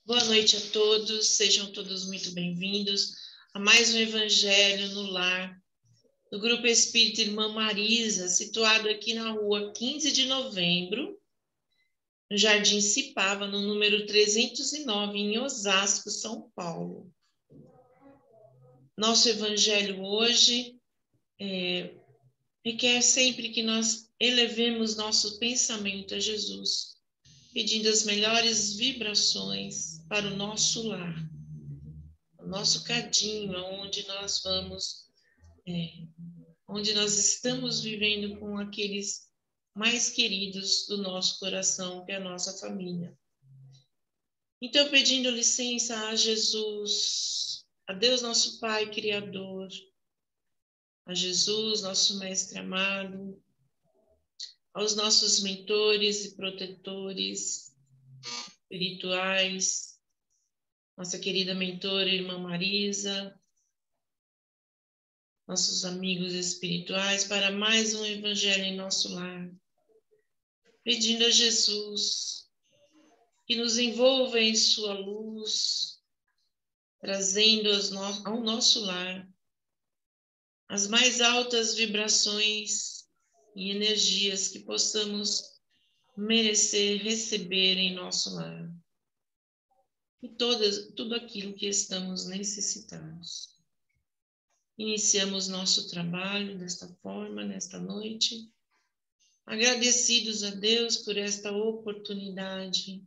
Boa noite a todos, sejam todos muito bem-vindos a mais um Evangelho no Lar, do Grupo Espírita Irmã Marisa, situado aqui na rua 15 de novembro, no Jardim Cipava, no número 309, em Osasco, São Paulo. Nosso Evangelho hoje requer sempre que nós elevemos nosso pensamento a Jesus, pedindo as melhores vibrações para o nosso lar, o nosso cadinho, onde nós vamos, onde nós estamos vivendo com aqueles mais queridos do nosso coração, que é a nossa família. Então, pedindo licença a Jesus, a Deus nosso Pai Criador, a Jesus, nosso Mestre amado, aos nossos mentores e protetores espirituais, nossa querida mentora, Irmã Marisa, nossos amigos espirituais, para mais um Evangelho em nosso lar, pedindo a Jesus que nos envolva em sua luz, trazendo ao nosso lar as mais altas vibrações e energias que possamos merecer receber em nosso lar. E tudo aquilo que estamos necessitados. Iniciamos nosso trabalho desta forma, nesta noite, agradecidos a Deus por esta oportunidade.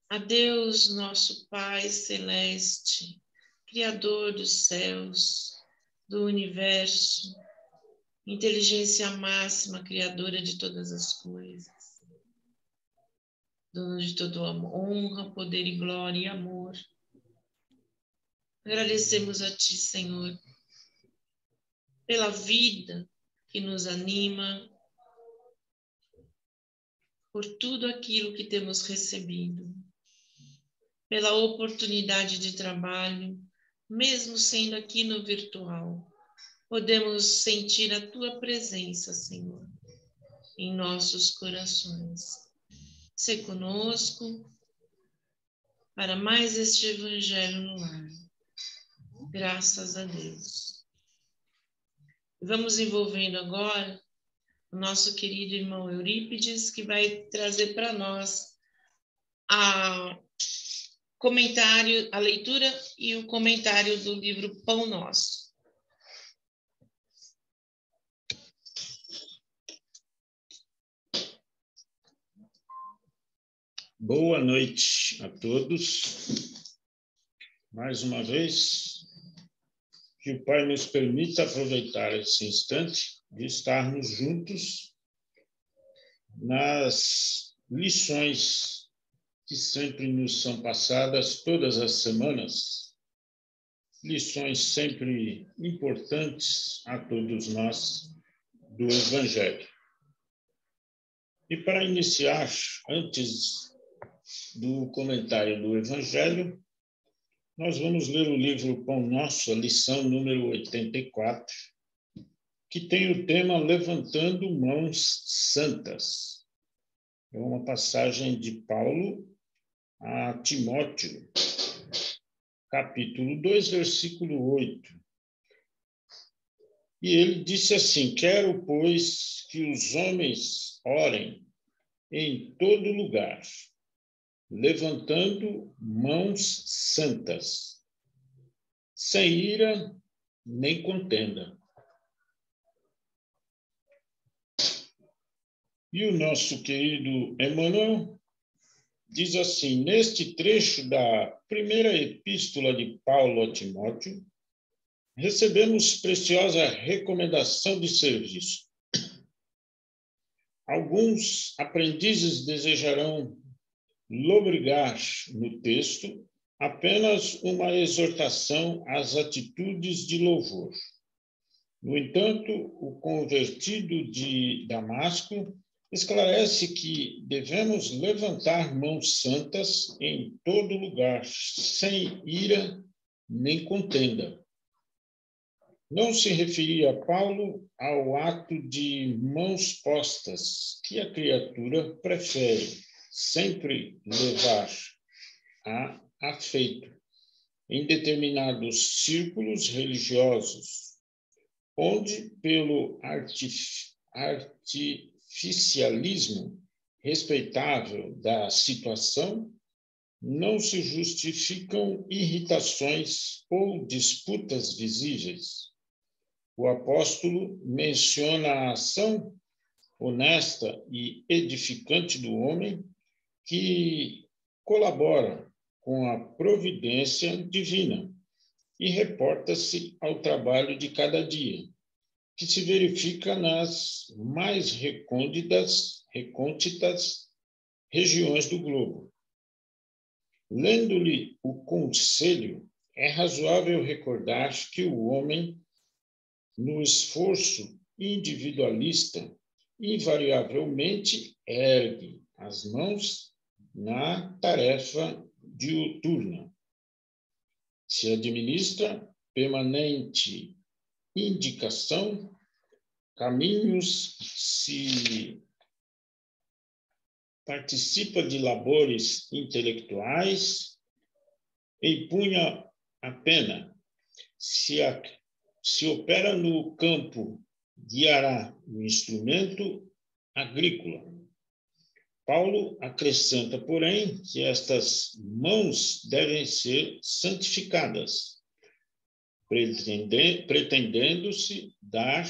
A Deus, nosso Pai Celeste, Criador dos céus, do universo, inteligência máxima, Criadora de todas as coisas, dono de toda honra, poder e glória e amor. Agradecemos a Ti, Senhor, pela vida que nos anima, por tudo aquilo que temos recebido, pela oportunidade de trabalho, mesmo sendo aqui no virtual, podemos sentir a Tua presença, Senhor, em nossos corações. Sê conosco para mais este Evangelho no lar. Graças a Deus. Vamos envolvendo agora o nosso querido irmão Eurípides, que vai trazer para nós a leitura e o comentário do livro Pão Nosso. Boa noite a todos. Mais uma vez, que o Pai nos permita aproveitar esse instante de estarmos juntos nas lições que sempre nos são passadas todas as semanas, lições sempre importantes a todos nós do Evangelho. E para iniciar, antes do comentário do Evangelho, nós vamos ler o livro Pão Nosso, a lição número 84, que tem o tema Levantando Mãos Santas. É uma passagem de Paulo a Timóteo, capítulo 2, versículo 8. E ele disse assim: quero, pois, que os homens orem em todo lugar, levantando mãos santas, sem ira nem contenda. E o nosso querido Emmanuel diz assim, neste trecho da primeira epístola de Paulo a Timóteo, recebemos preciosa recomendação de serviço. Alguns aprendizes desejarão lobrigar no texto apenas uma exortação às atitudes de louvor. No entanto, o convertido de Damasco esclarece que devemos levantar mãos santas em todo lugar, sem ira nem contenda. Não se referia Paulo ao ato de mãos postas, que a criatura prefere, sempre levar a afeito em determinados círculos religiosos, onde, pelo artificialismo respeitável da situação, não se justificam irritações ou disputas visíveis. O apóstolo menciona a ação honesta e edificante do homem que colabora com a providência divina e reporta-se ao trabalho de cada dia, que se verifica nas mais recônditas regiões do globo. Lendo-lhe o conselho, é razoável recordar que o homem, no esforço individualista, invariavelmente ergue as mãos na tarefa diuturna. Se administra permanente indicação, caminhos, se participa de labores intelectuais, empunha a pena, se opera no campo, guiará o instrumento agrícola. Paulo acrescenta, porém, que estas mãos devem ser santificadas, pretendendo-se dar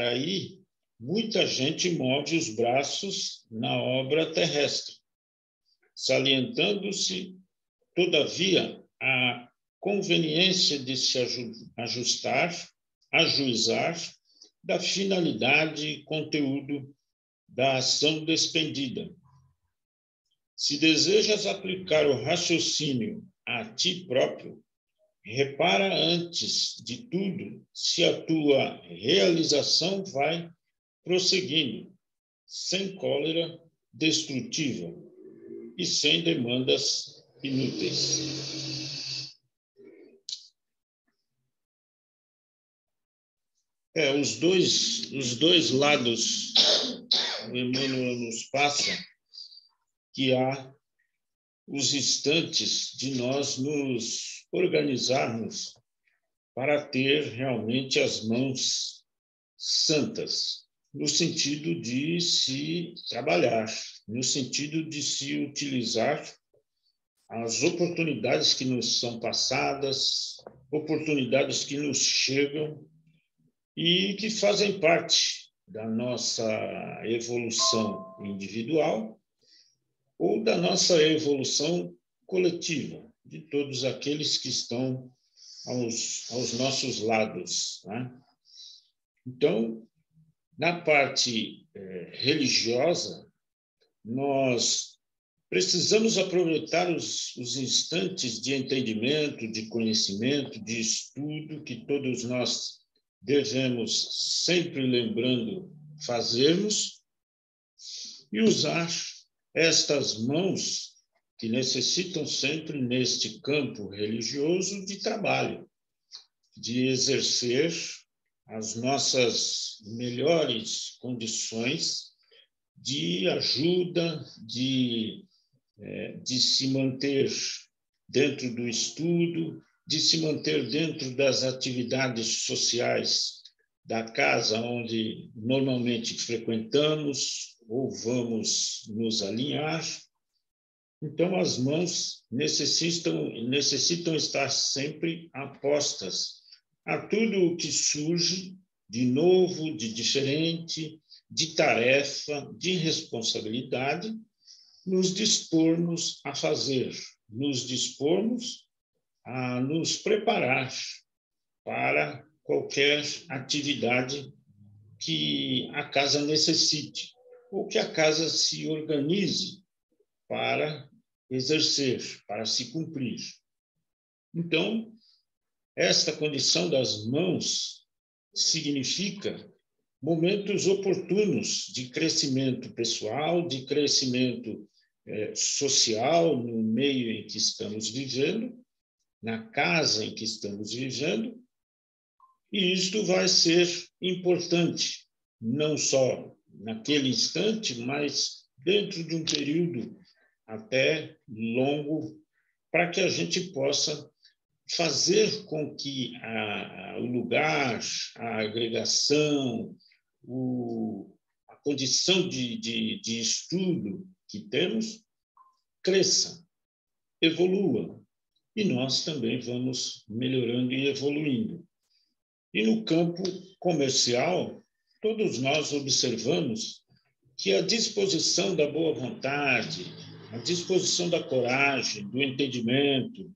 aí muita gente move os braços na obra terrestre, salientando-se, todavia, a conveniência de se ajuizar da finalidade e conteúdo da ação despendida. Se desejas aplicar o raciocínio a ti próprio, repara antes de tudo se a tua realização vai prosseguindo, sem cólera destrutiva e sem demandas inúteis. Os dois lados o Emmanuel nos passa, que há os instantes de nós nos organizarmos para ter realmente as mãos santas, no sentido de se trabalhar, no sentido de se utilizar as oportunidades que nos são passadas, oportunidades que nos chegam e que fazem parte da nossa evolução individual ou da nossa evolução coletiva, de todos aqueles que estão aos nossos lados, né? Então, na parte religiosa, nós precisamos aproveitar os instantes de entendimento, de conhecimento, de estudo que todos nós devemos sempre lembrando fazermos e usar estas mãos que necessitam sempre neste campo religioso de trabalho, de exercer as nossas melhores condições de ajuda, de se manter dentro do estudo, de se manter dentro das atividades sociais da casa onde normalmente frequentamos ou vamos nos alinhar. Então, as mãos necessitam estar sempre apostas a tudo o que surge de novo, de diferente, de tarefa, de responsabilidade, nos dispormos a fazer, nos dispormos a nos preparar para qualquer atividade que a casa necessite, ou que a casa se organize para exercer, para se cumprir. Então, esta condição das mãos significa momentos oportunos de crescimento pessoal, de crescimento social no meio em que estamos vivendo, na casa em que estamos vivendo, e isto vai ser importante, não só naquele instante, mas dentro de um período até longo, para que a gente possa fazer com que o lugar, a agregação, a condição de estudo que temos cresça, evolua, e nós também vamos melhorando e evoluindo. E no campo comercial, todos nós observamos que a disposição da boa vontade, a disposição da coragem, do entendimento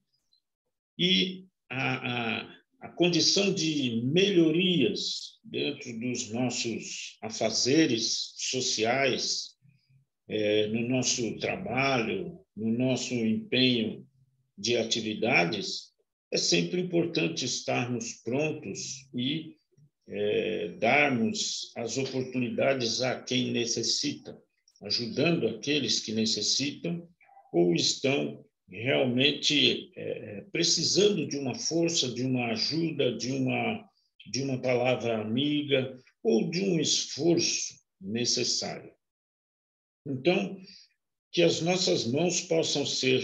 e a condição de melhorias dentro dos nossos afazeres sociais, no nosso trabalho, no nosso empenho de atividades, é sempre importante estarmos prontos e darmos as oportunidades a quem necessita, ajudando aqueles que necessitam ou estão realmente precisando de uma força, de uma ajuda, de uma palavra amiga ou de um esforço necessário. Então, que as nossas mãos possam ser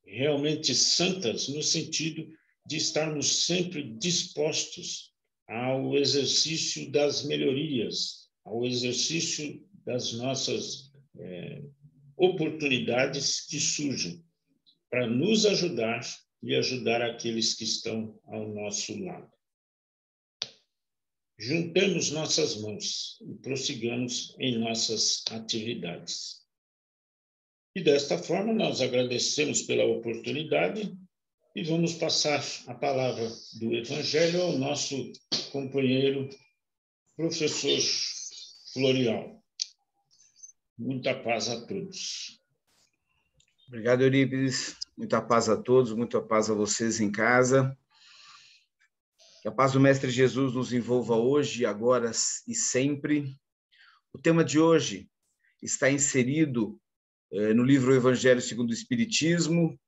realmente santas, no sentido de estarmos sempre dispostos ao exercício das melhorias, ao exercício das nossas oportunidades que surgem para nos ajudar e ajudar aqueles que estão ao nosso lado. Juntemos nossas mãos e prossigamos em nossas atividades. E desta forma nós agradecemos pela oportunidade e vamos passar a palavra do Evangelho ao nosso companheiro, professor Florial. Muita paz a todos. Obrigado, Eurípides. Muita paz a todos, muita paz a vocês em casa. Que a paz do Mestre Jesus nos envolva hoje, agora e sempre. O tema de hoje está inserido no livro Evangelho segundo o Espiritismo,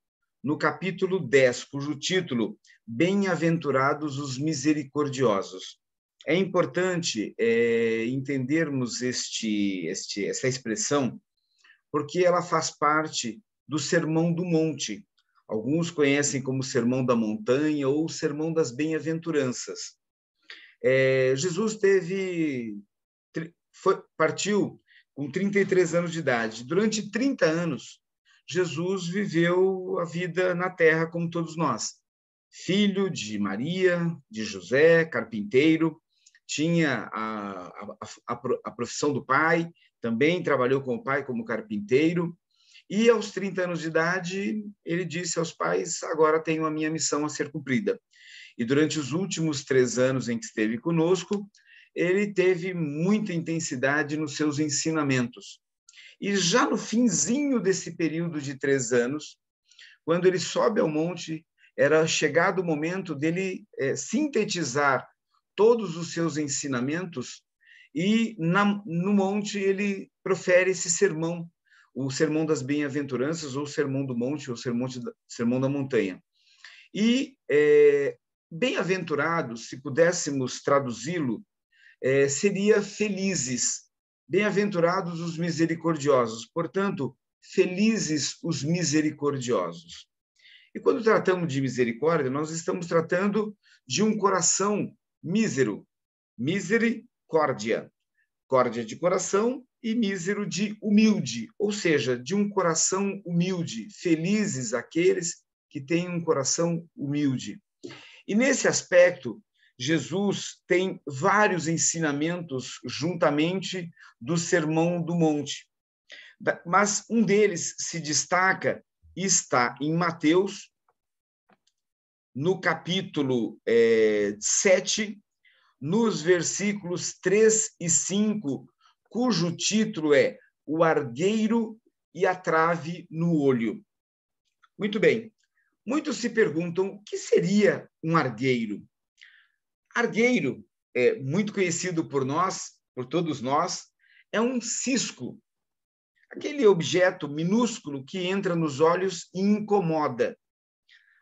no capítulo 10, cujo título Bem-aventurados os misericordiosos. É importante entendermos essa expressão, porque ela faz parte do Sermão do Monte. Alguns conhecem como Sermão da Montanha ou Sermão das Bem-aventuranças. Jesus partiu com 33 anos de idade. Durante 30 anos, Jesus viveu a vida na terra como todos nós. Filho de Maria, de José, carpinteiro, tinha a profissão do pai, também trabalhou com o pai como carpinteiro, e aos 30 anos de idade, ele disse aos pais, agora tenho a minha missão a ser cumprida. E durante os últimos 3 anos em que esteve conosco, ele teve muita intensidade nos seus ensinamentos. E já no finzinho desse período de 3 anos, quando ele sobe ao monte, era chegado o momento dele sintetizar todos os seus ensinamentos e no monte ele profere esse sermão, o Sermão das Bem-aventuranças, ou Sermão do Monte, ou Sermão da Montanha. E bem-aventurados, se pudéssemos traduzi-lo, seria felizes. Bem-aventurados os misericordiosos. Portanto, felizes os misericordiosos. E quando tratamos de misericórdia, nós estamos tratando de um coração mísero. Misericórdia. Córdia de coração e mísero de humilde, ou seja, de um coração humilde. Felizes aqueles que têm um coração humilde. E nesse aspecto, Jesus tem vários ensinamentos juntamente do Sermão do Monte. Mas um deles se destaca e está em Mateus, no capítulo 7, nos versículos 3 e 5, cujo título é O Argueiro e a Trave no Olho. Muito bem. Muitos se perguntam o que seria um argueiro. Argueiro, muito conhecido por nós, por todos nós, é um cisco, aquele objeto minúsculo que entra nos olhos e incomoda.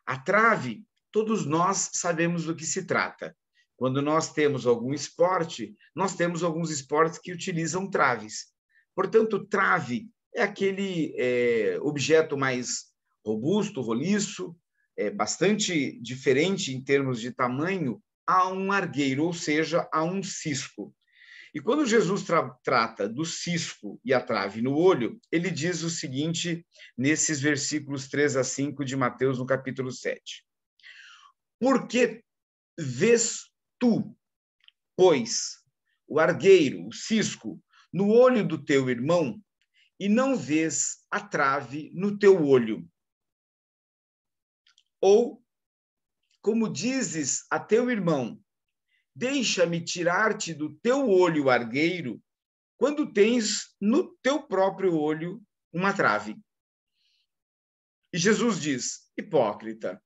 A trave, todos nós sabemos do que se trata. Quando nós temos algum esporte, nós temos alguns esportes que utilizam traves. Portanto, trave é aquele objeto mais robusto, roliço, bastante diferente em termos de tamanho a um argueiro, ou seja, a um cisco. E quando Jesus trata do cisco e a trave no olho, ele diz o seguinte, nesses versículos 3 a 5 de Mateus, no capítulo 7. Porque vês tu, pois, o argueiro, o cisco, no olho do teu irmão, e não vês a trave no teu olho? Ou, como dizes a teu irmão, deixa-me tirar-te do teu olho o argueiro, quando tens no teu próprio olho uma trave. E Jesus diz, hipócrita,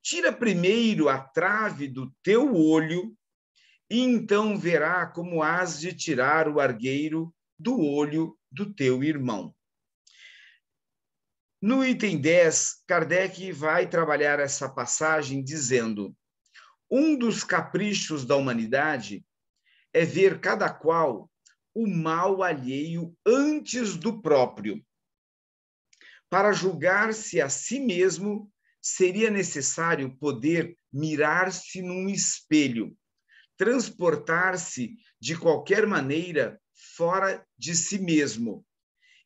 tira primeiro a trave do teu olho, e então verá como has de tirar o argueiro do olho do teu irmão. No item 10, Kardec vai trabalhar essa passagem dizendo: um dos caprichos da humanidade é ver cada qual o mal alheio antes do próprio. Para julgar-se a si mesmo, seria necessário poder mirar-se num espelho, transportar-se de qualquer maneira fora de si mesmo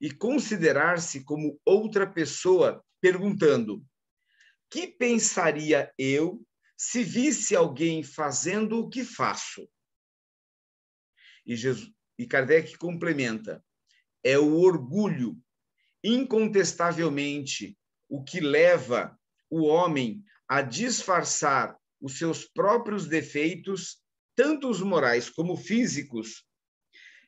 e considerar-se como outra pessoa, perguntando: que pensaria eu se visse alguém fazendo o que faço? E Kardec complementa: é o orgulho, incontestavelmente, o que leva o homem a disfarçar os seus próprios defeitos, tanto os morais como físicos.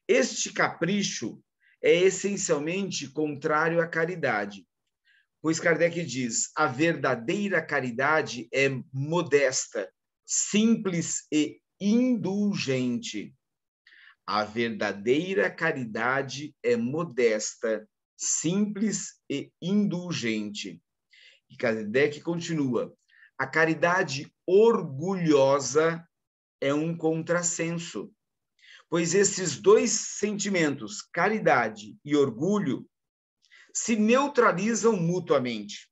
Este capricho é essencialmente contrário à caridade, pois Kardec diz: a verdadeira caridade é modesta, simples e indulgente. A verdadeira caridade é modesta, simples e indulgente. E Kardec continua: a caridade orgulhosa é um contrassenso, pois esses dois sentimentos, caridade e orgulho, se neutralizam mutuamente.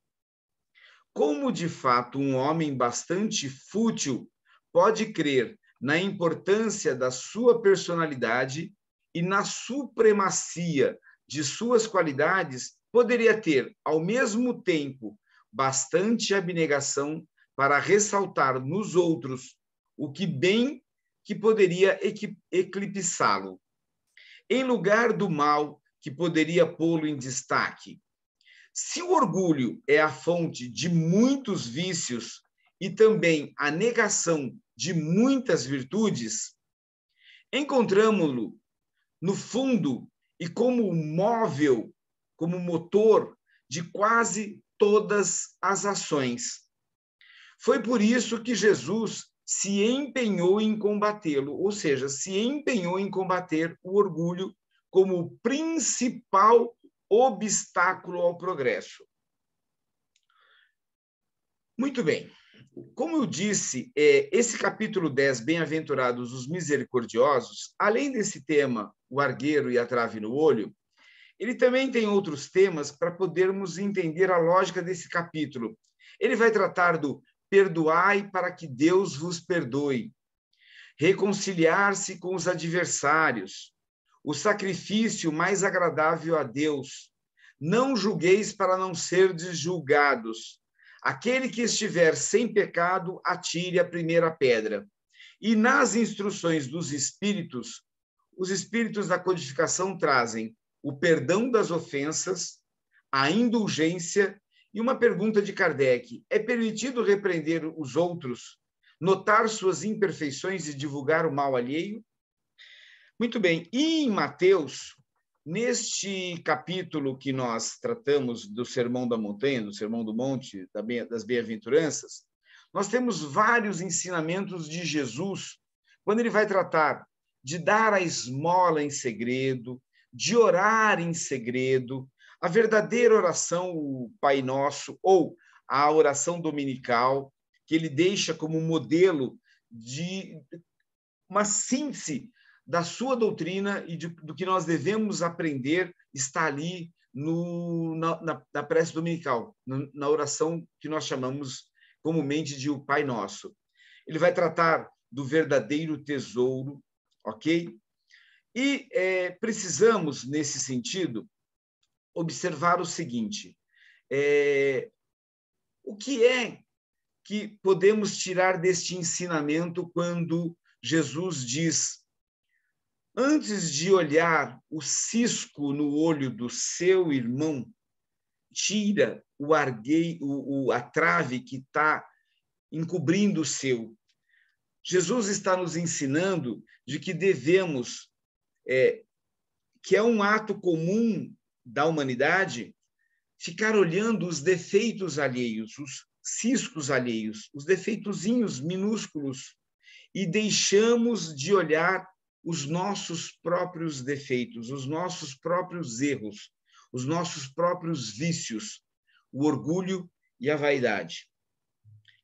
Como, de fato, um homem bastante fútil pode crer na importância da sua personalidade e na supremacia de suas qualidades, poderia ter, ao mesmo tempo, bastante abnegação para ressaltar nos outros o que bem que poderia eclipsá-lo, em lugar do mal que poderia pô-lo em destaque. Se o orgulho é a fonte de muitos vícios e também a negação de muitas virtudes, encontramos-lo no fundo e como móvel, como motor de quase todas as ações. Foi por isso que Jesus se empenhou em combatê-lo, ou seja, se empenhou em combater o orgulho como o principal obstáculo ao progresso. Muito bem. Como eu disse, esse capítulo 10, Bem-aventurados os misericordiosos, além desse tema, o argueiro e a trave no olho, ele também tem outros temas para podermos entender a lógica desse capítulo. Ele vai tratar do perdoai para que Deus vos perdoe, reconciliar-se com os adversários, o sacrifício mais agradável a Deus, não julgueis para não serdes julgados, aquele que estiver sem pecado, atire a primeira pedra. E nas instruções dos espíritos, os espíritos da codificação trazem o perdão das ofensas, a indulgência e uma pergunta de Kardec: é permitido repreender os outros, notar suas imperfeições e divulgar o mal alheio? Muito bem. E em Mateus, neste capítulo que nós tratamos do Sermão da Montanha, do Sermão do Monte, das Bem-aventuranças, nós temos vários ensinamentos de Jesus, quando ele vai tratar de dar a esmola em segredo, de orar em segredo, a verdadeira oração, o Pai Nosso, ou a oração dominical, que ele deixa como modelo de uma síntese da sua doutrina e do que nós devemos aprender, está ali na prece dominical, na oração que nós chamamos comumente de o Pai Nosso. Ele vai tratar do verdadeiro tesouro, ok? E precisamos, nesse sentido, observar o seguinte: o que é que podemos tirar deste ensinamento quando Jesus diz: antes de olhar o cisco no olho do seu irmão, tira a trave que está encobrindo o seu. Jesus está nos ensinando de que devemos, que é um ato comum da humanidade, ficar olhando os defeitos alheios, os ciscos alheios, os defeitozinhos minúsculos, e deixamos de olhar os nossos próprios defeitos, os nossos próprios erros, os nossos próprios vícios, o orgulho e a vaidade,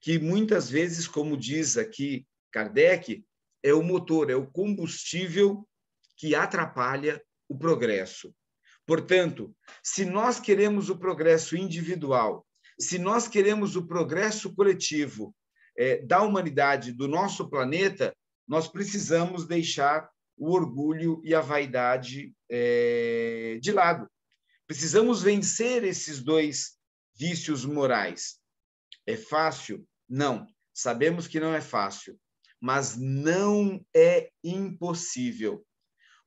que muitas vezes, como diz aqui Kardec, é o motor, é o combustível que atrapalha o progresso. Portanto, se nós queremos o progresso individual, se nós queremos o progresso coletivo da humanidade, do nosso planeta, nós precisamos deixar o orgulho e a vaidade de lado. Precisamos vencer esses dois vícios morais. É fácil? Não. Sabemos que não é fácil, mas não é impossível.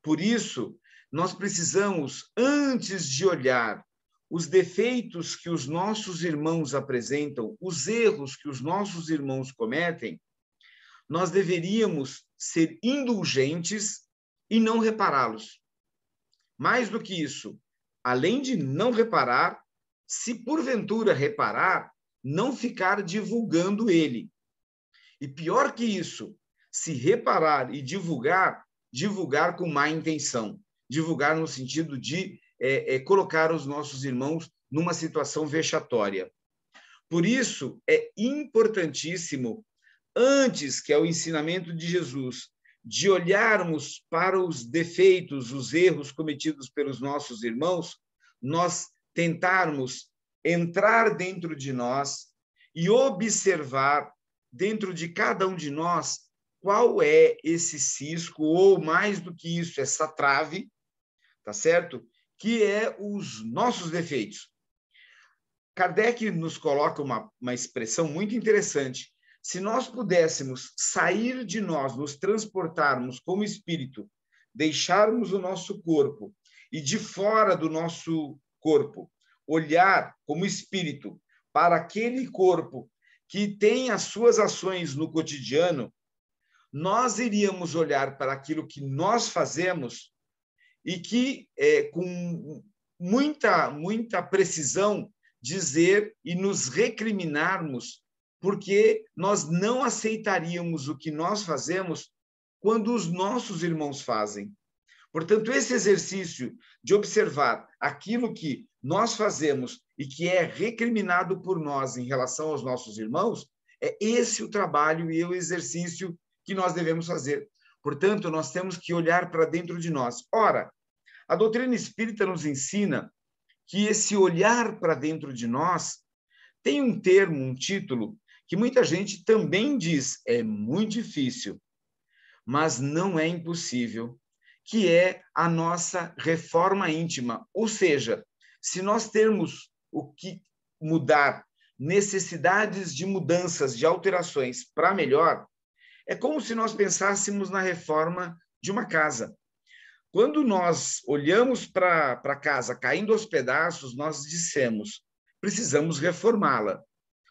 Por isso, nós precisamos, antes de olhar os defeitos que os nossos irmãos apresentam, os erros que os nossos irmãos cometem, nós deveríamos ser indulgentes e não repará-los. Mais do que isso, além de não reparar, se porventura reparar, não ficar divulgando ele. E pior que isso, se reparar e divulgar, divulgar com má intenção, divulgar no sentido de colocar os nossos irmãos numa situação vexatória. Por isso, é importantíssimo, antes que é o ensinamento de Jesus, de olharmos para os defeitos, os erros cometidos pelos nossos irmãos, nós tentarmos entrar dentro de nós e observar dentro de cada um de nós qual é esse cisco, ou mais do que isso, essa trave, tá certo? Que é os nossos defeitos. Kardec nos coloca uma expressão muito interessante. Se nós pudéssemos sair de nós, nos transportarmos como espírito, deixarmos o nosso corpo e de fora do nosso corpo, olhar como espírito para aquele corpo que tem as suas ações no cotidiano, nós iríamos olhar para aquilo que nós fazemos e que, com muita precisão, dizer e nos recriminarmos, porque nós não aceitaríamos o que nós fazemos quando os nossos irmãos fazem. Portanto, esse exercício de observar aquilo que nós fazemos e que é recriminado por nós em relação aos nossos irmãos, é esse o trabalho e o exercício que nós devemos fazer. Portanto, nós temos que olhar para dentro de nós. Ora, a doutrina espírita nos ensina que esse olhar para dentro de nós tem um termo, um título, que muita gente também diz, é muito difícil, mas não é impossível, que é a nossa reforma íntima. Ou seja, se nós termos o que mudar, necessidades de mudanças, de alterações para melhor, é como se nós pensássemos na reforma de uma casa. Quando nós olhamos para a casa caindo aos pedaços, nós dissemos, precisamos reformá-la.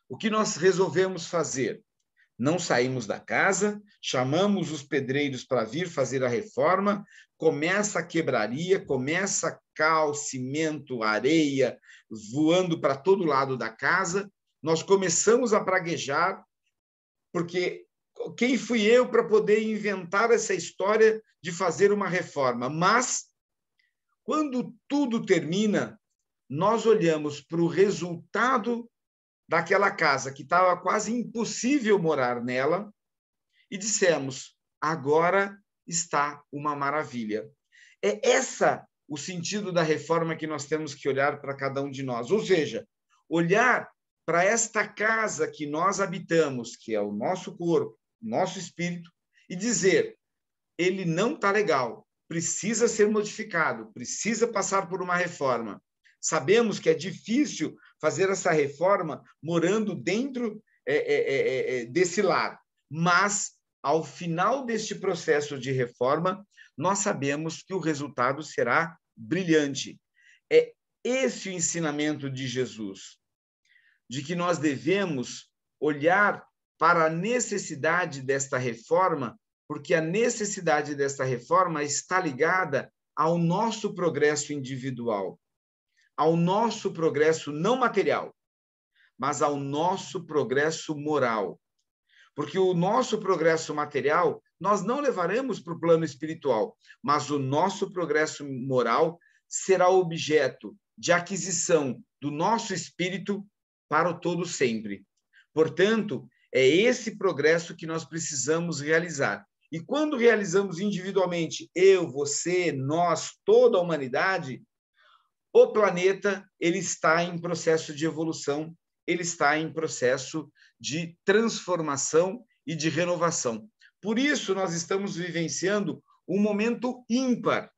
O que nós resolvemos fazer? Não saímos da casa, chamamos os pedreiros para vir fazer a reforma, começa a quebraria, começa cal, cimento, areia, voando para todo lado da casa. Nós começamos a praguejar, porque quem fui eu para poder inventar essa história de fazer uma reforma? Mas, quando tudo termina, nós olhamos para o resultado daquela casa que estava quase impossível morar nela e dissemos, agora está uma maravilha. É essa o sentido da reforma que nós temos que olhar para cada um de nós. Ou seja, olhar para esta casa que nós habitamos, que é o nosso corpo, nosso espírito, e dizer, ele não está legal, precisa ser modificado, precisa passar por uma reforma. Sabemos que é difícil fazer essa reforma morando dentro desse lar, mas, ao final deste processo de reforma, nós sabemos que o resultado será brilhante. É esse o ensinamento de Jesus, de que nós devemos olhar para a necessidade desta reforma, porque a necessidade desta reforma está ligada ao nosso progresso individual, ao nosso progresso não material, mas ao nosso progresso moral. Porque o nosso progresso material nós não levaremos para o plano espiritual, mas o nosso progresso moral será objeto de aquisição do nosso espírito para o todo sempre. Portanto, é esse progresso que nós precisamos realizar. E quando realizamos individualmente, eu, você, nós, toda a humanidade, o planeta ele está em processo de evolução, ele está em processo de transformação e de renovação. Por isso, nós estamos vivenciando um momento ímpar,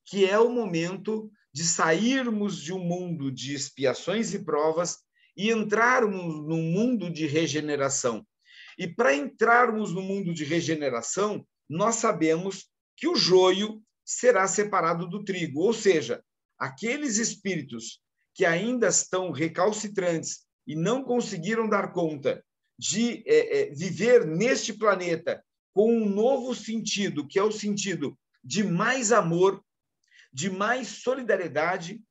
que é o momento de sairmos de um mundo de expiações e provas e entrarmos num mundo de regeneração. E para entrarmos no mundo de regeneração, nós sabemos que o joio será separado do trigo, ou seja, aqueles espíritos que ainda estão recalcitrantes e não conseguiram dar conta de viver neste planeta com um novo sentido, que é o sentido de mais amor, de mais solidariedade,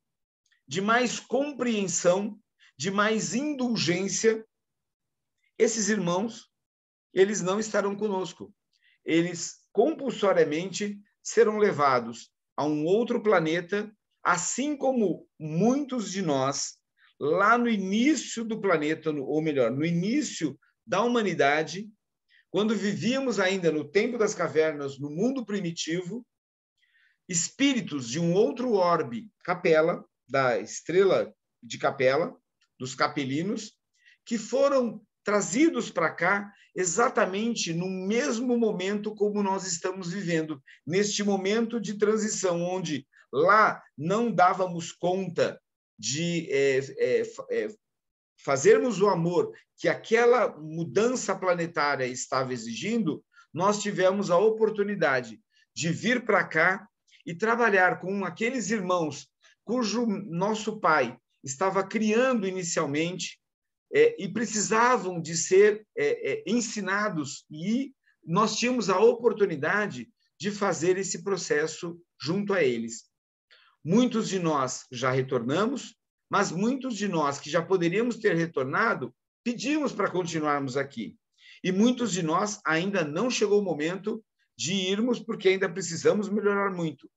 de mais compreensão, de mais indulgência, esses irmãos, eles não estarão conosco. Eles compulsoriamente serão levados a um outro planeta, assim como muitos de nós, lá no início do planeta, ou melhor, no início da humanidade, quando vivíamos ainda no tempo das cavernas, no mundo primitivo, espíritos de um outro orbe, Capela, da estrela de Capela, dos capelinos, que foram trazidos para cá exatamente no mesmo momento como nós estamos vivendo, neste momento de transição, onde lá não dávamos conta de fazermos o amor que aquela mudança planetária estava exigindo, nós tivemos a oportunidade de vir para cá e trabalhar com aqueles irmãos cujo nosso pai estava criando inicialmente e precisavam de ser ensinados, e nós tínhamos a oportunidade de fazer esse processo junto a eles. Muitos de nós já retornamos, mas muitos de nós que já poderíamos ter retornado, pedimos para continuarmos aqui. E muitos de nós ainda não chegou o momento de irmos, porque ainda precisamos melhorar muito.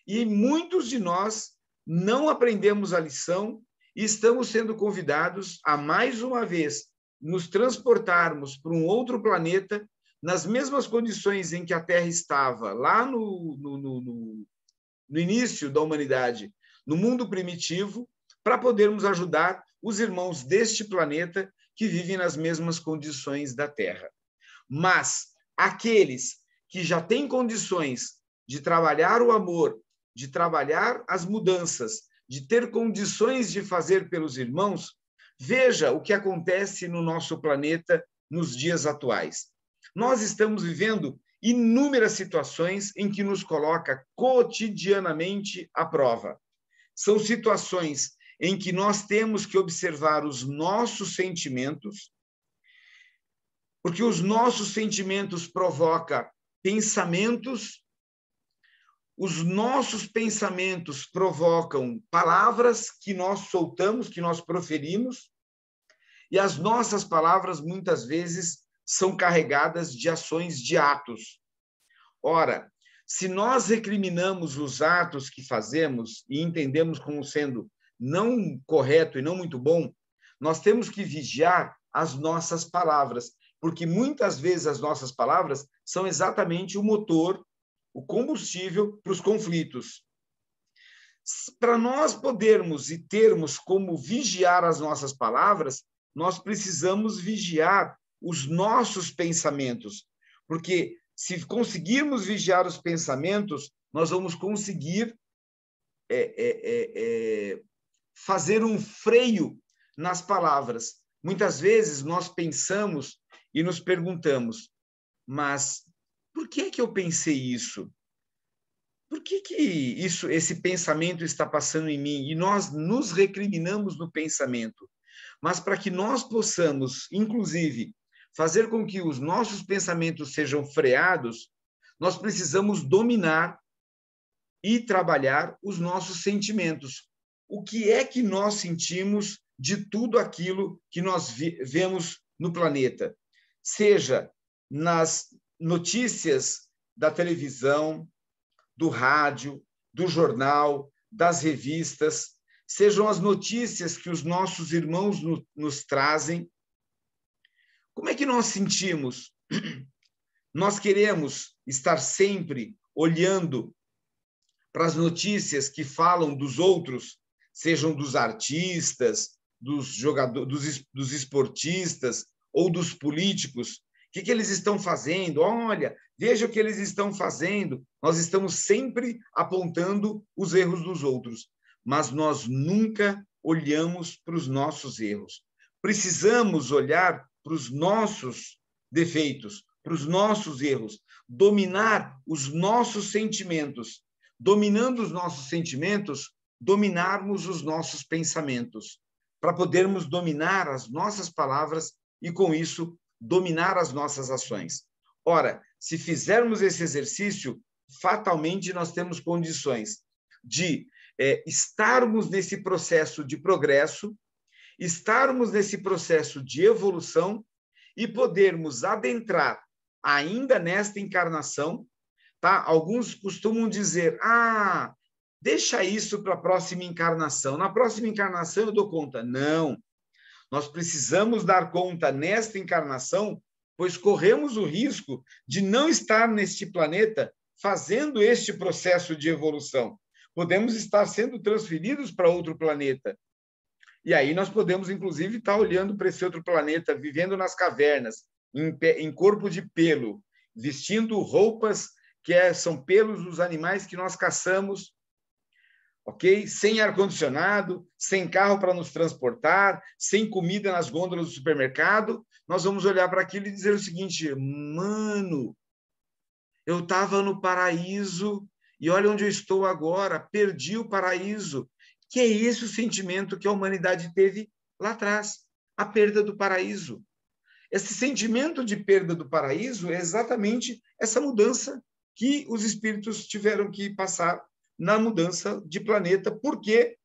E muitos de nós não aprendemos a lição e estamos sendo convidados a, mais uma vez, nos transportarmos para um outro planeta, nas mesmas condições em que a Terra estava, lá no início da humanidade, no mundo primitivo, para podermos ajudar os irmãos deste planeta que vivem nas mesmas condições da Terra. Mas aqueles que já têm condições de trabalhar o amor, de trabalhar as mudanças, de ter condições de fazer pelos irmãos, veja o que acontece no nosso planeta nos dias atuais. Nós estamos vivendo inúmeras situações em que nos coloca cotidianamente à prova. São situações em que nós temos que observar os nossos sentimentos, porque os nossos sentimentos provocam pensamentos, os nossos pensamentos provocam palavras que nós soltamos, que nós proferimos, e as nossas palavras, muitas vezes, são carregadas de ações, de atos. Ora, se nós recriminamos os atos que fazemos e entendemos como sendo não correto e não muito bom, nós temos que vigiar as nossas palavras, porque muitas vezes as nossas palavras são exatamente o motor, o combustível para os conflitos. Para nós podermos e termos como vigiar as nossas palavras, nós precisamos vigiar os nossos pensamentos, porque se conseguirmos vigiar os pensamentos, nós vamos conseguir fazer um freio nas palavras. Muitas vezes nós pensamos e nos perguntamos, mas por que eu pensei isso? Por que esse pensamento está passando em mim? E nós nos recriminamos no pensamento. Mas para que nós possamos, inclusive, fazer com que os nossos pensamentos sejam freados, nós precisamos dominar e trabalhar os nossos sentimentos. O que é que nós sentimos de tudo aquilo que nós vemos no planeta? Seja nas notícias da televisão, do rádio, do jornal, das revistas, sejam as notícias que os nossos irmãos nos trazem. Como é que nós sentimos? Nós queremos estar sempre olhando para as notícias que falam dos outros, sejam dos artistas, dos jogadores, dos esportistas ou dos políticos. O que eles estão fazendo? Olha, veja o que eles estão fazendo. Nós estamos sempre apontando os erros dos outros, mas nós nunca olhamos para os nossos erros. Precisamos olhar para os nossos defeitos, para os nossos erros, dominar os nossos sentimentos. Dominando os nossos sentimentos, dominarmos os nossos pensamentos, para podermos dominar as nossas palavras e, com isso, dominar as nossas ações. Ora, se fizermos esse exercício, fatalmente nós temos condições de estarmos nesse processo de progresso, estarmos nesse processo de evolução e podermos adentrar ainda nesta encarnação, tá? Alguns costumam dizer, deixa isso para a próxima encarnação. Na próxima encarnação eu dou conta. Não. Nós precisamos dar conta nesta encarnação, pois corremos o risco de não estar neste planeta fazendo este processo de evolução. Podemos estar sendo transferidos para outro planeta. E aí nós podemos, inclusive, estar olhando para esse outro planeta, vivendo nas cavernas, em corpo de pelo, vestindo roupas que são pelos dos animais que nós caçamos, ok? Sem ar-condicionado, sem carro para nos transportar, sem comida nas gôndolas do supermercado, nós vamos olhar para aquilo e dizer o seguinte, mano, eu estava no paraíso e olha onde eu estou agora, perdi o paraíso. Que é esse o sentimento que a humanidade teve lá atrás, a perda do paraíso. Esse sentimento de perda do paraíso é exatamente essa mudança que os espíritos tiveram que passar na mudança de planeta. Por quê?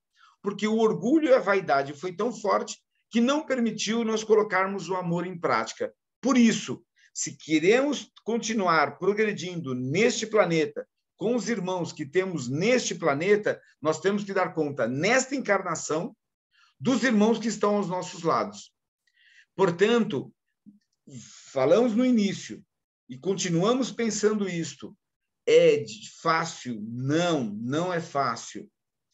Porque o orgulho e a vaidade foi tão forte que não permitiu nós colocarmos o amor em prática. Por isso, se queremos continuar progredindo neste planeta, com os irmãos que temos neste planeta, nós temos que dar conta, nesta encarnação, dos irmãos que estão aos nossos lados. Portanto, falamos no início e continuamos pensando isto. É fácil? Não, não é fácil.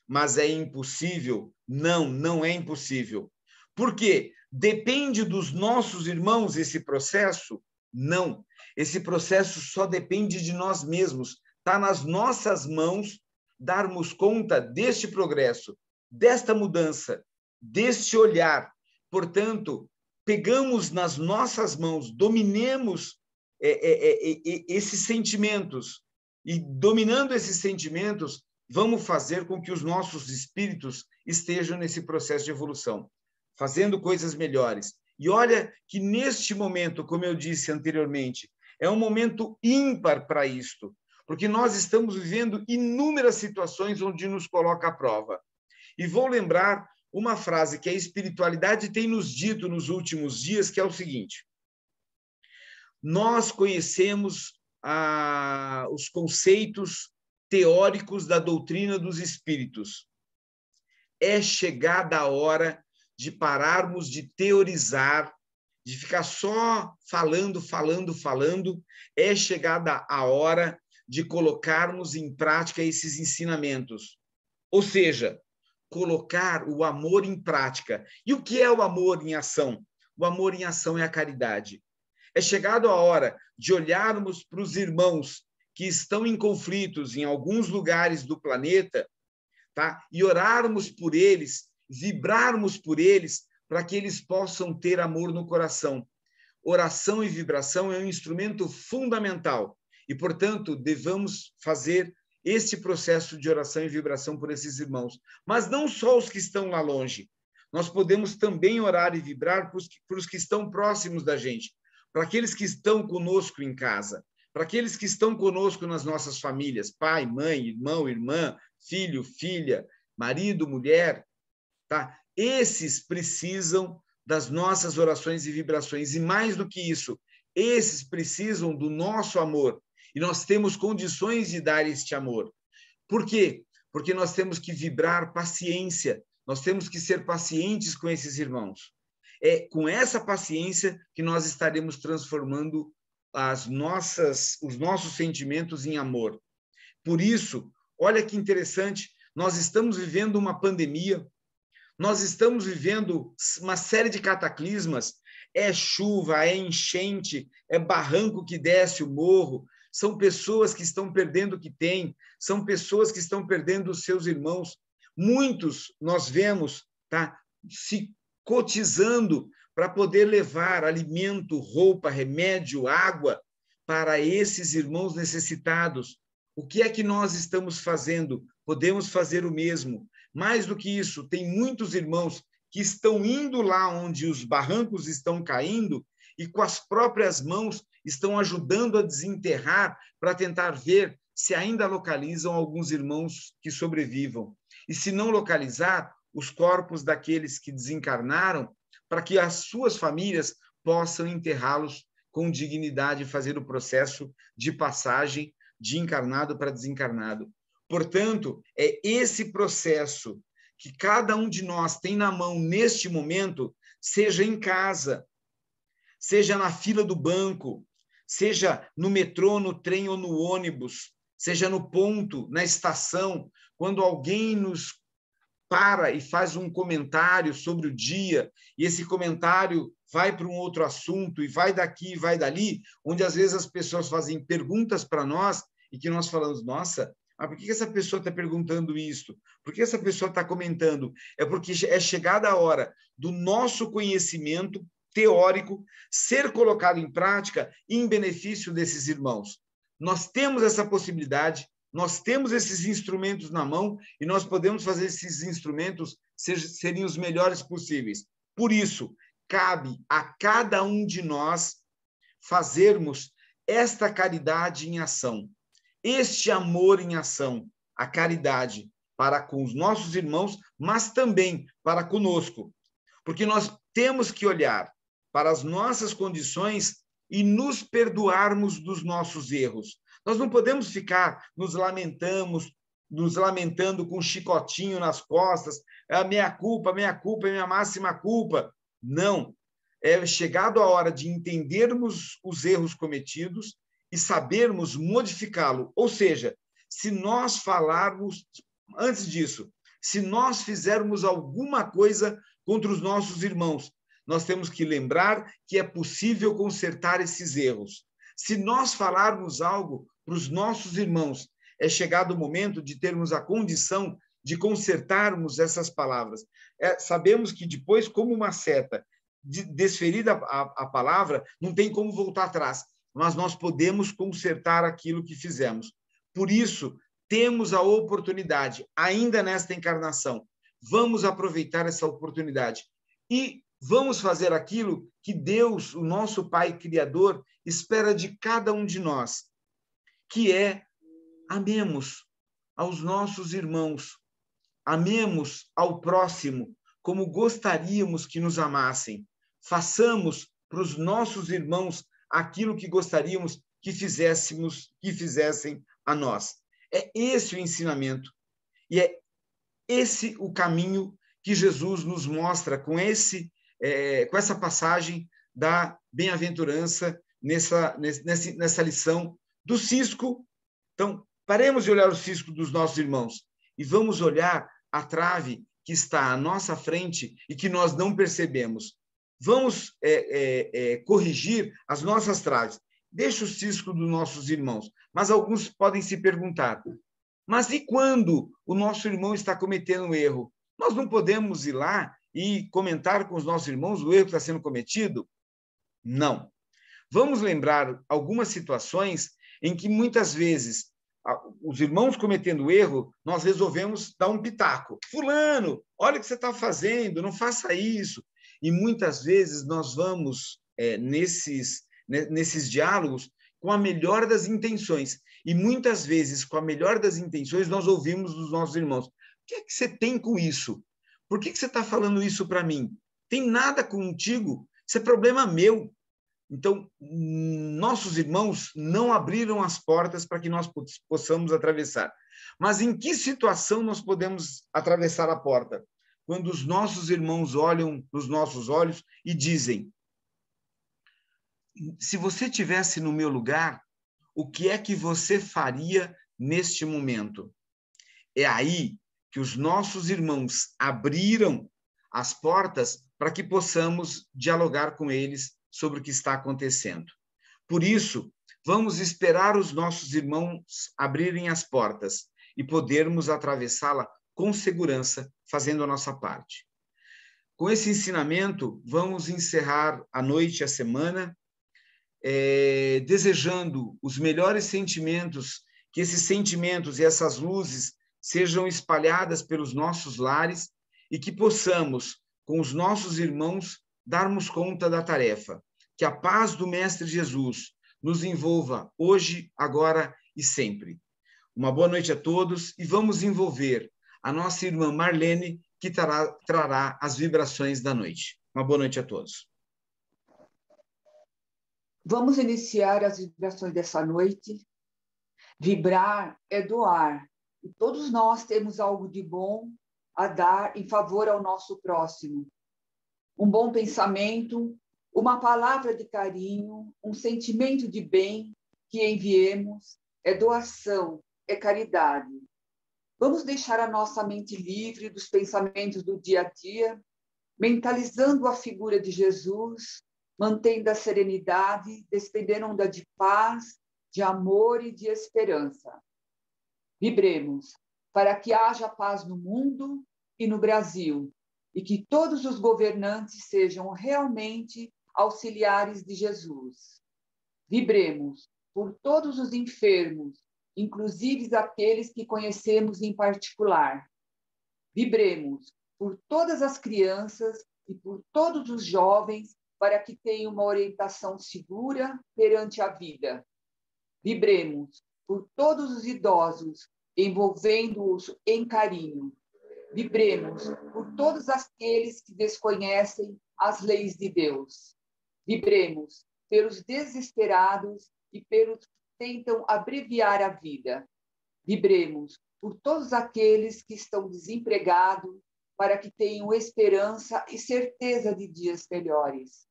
Mas é impossível? Não, não é impossível. Por quê? Depende dos nossos irmãos esse processo? Não. Esse processo só depende de nós mesmos. Está nas nossas mãos darmos conta deste progresso, desta mudança, deste olhar. Portanto, pegamos nas nossas mãos, dominemos esses sentimentos. E, dominando esses sentimentos, vamos fazer com que os nossos espíritos estejam nesse processo de evolução, fazendo coisas melhores. E olha que neste momento, como eu disse anteriormente, é um momento ímpar para isto, porque nós estamos vivendo inúmeras situações onde nos coloca à prova. E vou lembrar uma frase que a espiritualidade tem nos dito nos últimos dias, que é o seguinte: nós conhecemos os conceitos teóricos da doutrina dos espíritos. É chegada a hora de pararmos de teorizar, de ficar só falando. É chegada a hora de colocarmos em prática esses ensinamentos. Ou seja, colocar o amor em prática. E o que é o amor em ação? O amor em ação é a caridade. É chegado a hora de olharmos para os irmãos que estão em conflitos em alguns lugares do planeta, tá? E orarmos por eles, vibrarmos por eles, para que eles possam ter amor no coração. Oração e vibração é um instrumento fundamental e, portanto, devemos fazer esse processo de oração e vibração por esses irmãos. Mas não só os que estão lá longe. Nós podemos também orar e vibrar por os que estão próximos da gente, para aqueles que estão conosco em casa, para aqueles que estão conosco nas nossas famílias, pai, mãe, irmão, irmã, filho, filha, marido, mulher, tá? Esses precisam das nossas orações e vibrações, e mais do que isso, esses precisam do nosso amor, e nós temos condições de dar este amor. Por quê? Porque nós temos que vibrar paciência, nós temos que ser pacientes com esses irmãos. É com essa paciência que nós estaremos transformando os nossos sentimentos em amor. Por isso, olha que interessante, nós estamos vivendo uma pandemia, nós estamos vivendo uma série de cataclismas, é chuva, é enchente, é barranco que desce o morro, são pessoas que estão perdendo o que têm, são pessoas que estão perdendo os seus irmãos. Muitos nós vemos, tá, se cotizando para poder levar alimento, roupa, remédio, água para esses irmãos necessitados. O que é que nós estamos fazendo? Podemos fazer o mesmo. Mais do que isso, tem muitos irmãos que estão indo lá onde os barrancos estão caindo e com as próprias mãos estão ajudando a desenterrar para tentar ver se ainda localizam alguns irmãos que sobrevivam. E se não localizar, os corpos daqueles que desencarnaram, para que as suas famílias possam enterrá-los com dignidade e fazer o processo de passagem de encarnado para desencarnado. Portanto, é esse processo que cada um de nós tem na mão neste momento, seja em casa, seja na fila do banco, seja no metrô, no trem ou no ônibus, seja no ponto, na estação, quando alguém nos para e faz um comentário sobre o dia, e esse comentário vai para um outro assunto, e vai daqui, e vai dali, onde às vezes as pessoas fazem perguntas para nós, e que nós falamos, nossa, mas por que essa pessoa está perguntando isso? Por que essa pessoa está comentando? É porque é chegada a hora do nosso conhecimento teórico ser colocado em prática em benefício desses irmãos. Nós temos essa possibilidade, nós temos esses instrumentos na mão e nós podemos fazer esses instrumentos serem os melhores possíveis. Por isso, cabe a cada um de nós fazermos esta caridade em ação, este amor em ação, a caridade para com os nossos irmãos, mas também para conosco. Porque nós temos que olhar para as nossas condições e nos perdoarmos dos nossos erros. Nós não podemos ficar nos lamentando com um chicotinho nas costas, é a minha culpa, é minha máxima culpa. Não. É chegado a hora de entendermos os erros cometidos e sabermos modificá-lo. Ou seja, se nós falarmos, antes disso, se nós fizermos alguma coisa contra os nossos irmãos, nós temos que lembrar que é possível consertar esses erros. Se nós falarmos algo para os nossos irmãos, é chegado o momento de termos a condição de consertarmos essas palavras. Sabemos que depois, como uma seta, desferida a palavra, não tem como voltar atrás, mas nós podemos consertar aquilo que fizemos. Por isso, temos a oportunidade, ainda nesta encarnação, vamos aproveitar essa oportunidade e vamos fazer aquilo que Deus, o nosso Pai Criador, espera de cada um de nós, que é amemos aos nossos irmãos, amemos ao próximo como gostaríamos que nos amassem, façamos para os nossos irmãos aquilo que gostaríamos que fizessem a nós. É esse o ensinamento e é esse o caminho que Jesus nos mostra com essa passagem da bem-aventurança nessa lição do cisco. Então, paremos de olhar o cisco dos nossos irmãos e vamos olhar a trave que está à nossa frente e que nós não percebemos. Vamos corrigir as nossas traves. Deixa o cisco dos nossos irmãos. Mas alguns podem se perguntar, mas e quando o nosso irmão está cometendo um erro? Nós não podemos ir lá e comentar com os nossos irmãos o erro que está sendo cometido? Não. Vamos lembrar algumas situações em que muitas vezes os irmãos cometendo erro, nós resolvemos dar um pitaco. Fulano, olha o que você está fazendo, não faça isso. E muitas vezes nós vamos nesses diálogos com a melhor das intenções. E muitas vezes, com a melhor das intenções, nós ouvimos dos nossos irmãos: o que é que você tem com isso? Por que você está falando isso para mim? Tem nada contigo? Isso é problema meu. Então, nossos irmãos não abriram as portas para que nós possamos atravessar. Mas em que situação nós podemos atravessar a porta? Quando os nossos irmãos olham nos nossos olhos e dizem: se você estivesse no meu lugar, o que é que você faria neste momento? É aí que os nossos irmãos abriram as portas para que possamos dialogar com eles sobre o que está acontecendo. Por isso, vamos esperar os nossos irmãos abrirem as portas e podermos atravessá-la com segurança, fazendo a nossa parte. Com esse ensinamento, vamos encerrar a noite e a semana, desejando os melhores sentimentos, que esses sentimentos e essas luzes sejam espalhadas pelos nossos lares e que possamos, com os nossos irmãos, darmos conta da tarefa. Que a paz do Mestre Jesus nos envolva hoje, agora e sempre. Uma boa noite a todos e vamos envolver a nossa irmã Marlene, que trará as vibrações da noite. Uma boa noite a todos. Vamos iniciar as vibrações dessa noite. Vibrar é doar. E todos nós temos algo de bom a dar em favor ao nosso próximo. Um bom pensamento, uma palavra de carinho, um sentimento de bem que enviemos, é doação, é caridade. Vamos deixar a nossa mente livre dos pensamentos do dia a dia, mentalizando a figura de Jesus, mantendo a serenidade, despendendo onda de paz, de amor e de esperança. Vibremos para que haja paz no mundo e no Brasil, e que todos os governantes sejam realmente auxiliares de Jesus. Vibremos por todos os enfermos, inclusive aqueles que conhecemos em particular. Vibremos por todas as crianças e por todos os jovens para que tenham uma orientação segura perante a vida. Vibremos por todos os idosos, envolvendo-os em carinho. Vibremos por todos aqueles que desconhecem as leis de Deus. Vibremos pelos desesperados e pelos que tentam abreviar a vida. Vibremos por todos aqueles que estão desempregados para que tenham esperança e certeza de dias melhores.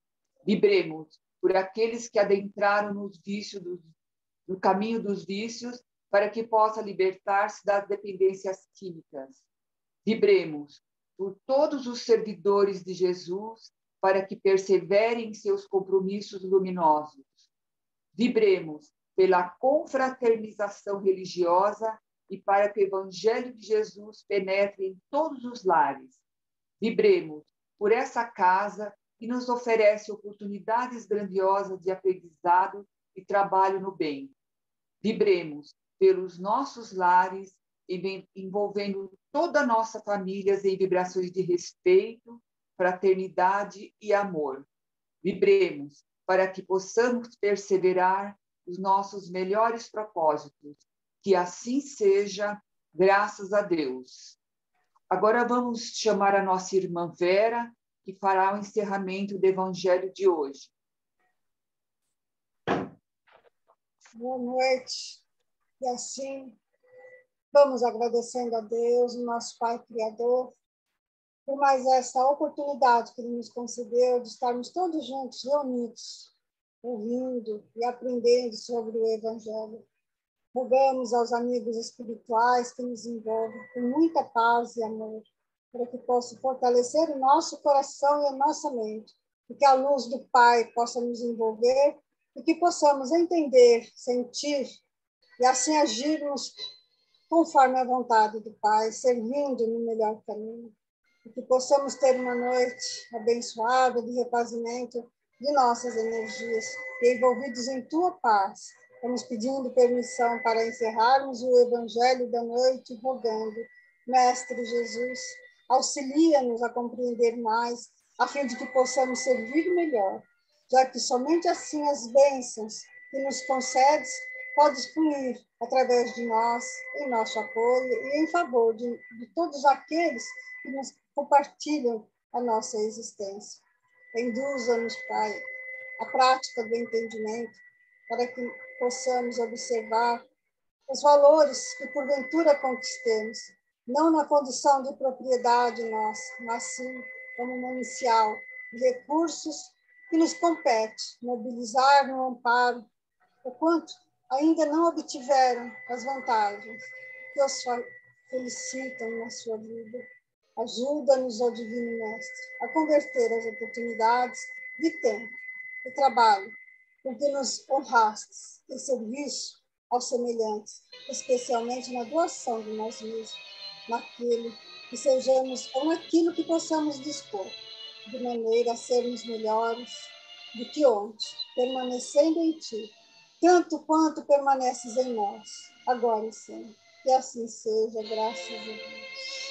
Vibremos por aqueles que adentraram no caminho dos vícios para que possa libertar-se das dependências químicas. Vibremos por todos os servidores de Jesus para que perseverem em seus compromissos luminosos. Vibremos pela confraternização religiosa e para que o Evangelho de Jesus penetre em todos os lares. Vibremos por essa casa que nos oferece oportunidades grandiosas de aprendizado e trabalho no bem. Vibremos pelos nossos lares, envolvendo toda a nossa família em vibrações de respeito, fraternidade e amor. Vibremos para que possamos perseverar os nossos melhores propósitos. Que assim seja, graças a Deus. Agora vamos chamar a nossa irmã Vera, que fará o encerramento do Evangelho de hoje. Boa noite. E assim, vamos agradecendo a Deus, o nosso Pai Criador, por mais essa oportunidade que Ele nos concedeu de estarmos todos juntos, reunidos, ouvindo e aprendendo sobre o Evangelho. Rogamos aos amigos espirituais que nos envolvem com muita paz e amor, para que possa fortalecer o nosso coração e a nossa mente, e que a luz do Pai possa nos envolver, e que possamos entender, sentir, e assim agirmos conforme a vontade do Pai, servindo no melhor caminho. E que possamos ter uma noite abençoada de refazimento de nossas energias, e envolvidos em Tua paz. Estamos pedindo permissão para encerrarmos o Evangelho da noite, rogando, Mestre Jesus, auxilia-nos a compreender mais, a fim de que possamos servir melhor, já que somente assim as bênçãos que nos concedes podem fluir através de nós, em nosso apoio e em favor de todos aqueles que nos compartilham a nossa existência. Induza-nos, Pai, a prática do entendimento, para que possamos observar os valores que porventura conquistemos, não na condição de propriedade nossa, mas sim como manancial de recursos que nos compete mobilizar no amparo, o quanto ainda não obtiveram as vantagens que os felicitam na sua vida. Ajuda-nos, ó Divino Mestre, a converter as oportunidades de tempo e trabalho com que nos honrastes em serviço aos semelhantes, especialmente na doação de nós mesmos, naquilo que sejamos ou naquilo que possamos dispor, de maneira a sermos melhores do que ontem, permanecendo em Ti, tanto quanto permaneces em nós, agora e sempre. Que assim seja, graças a Deus.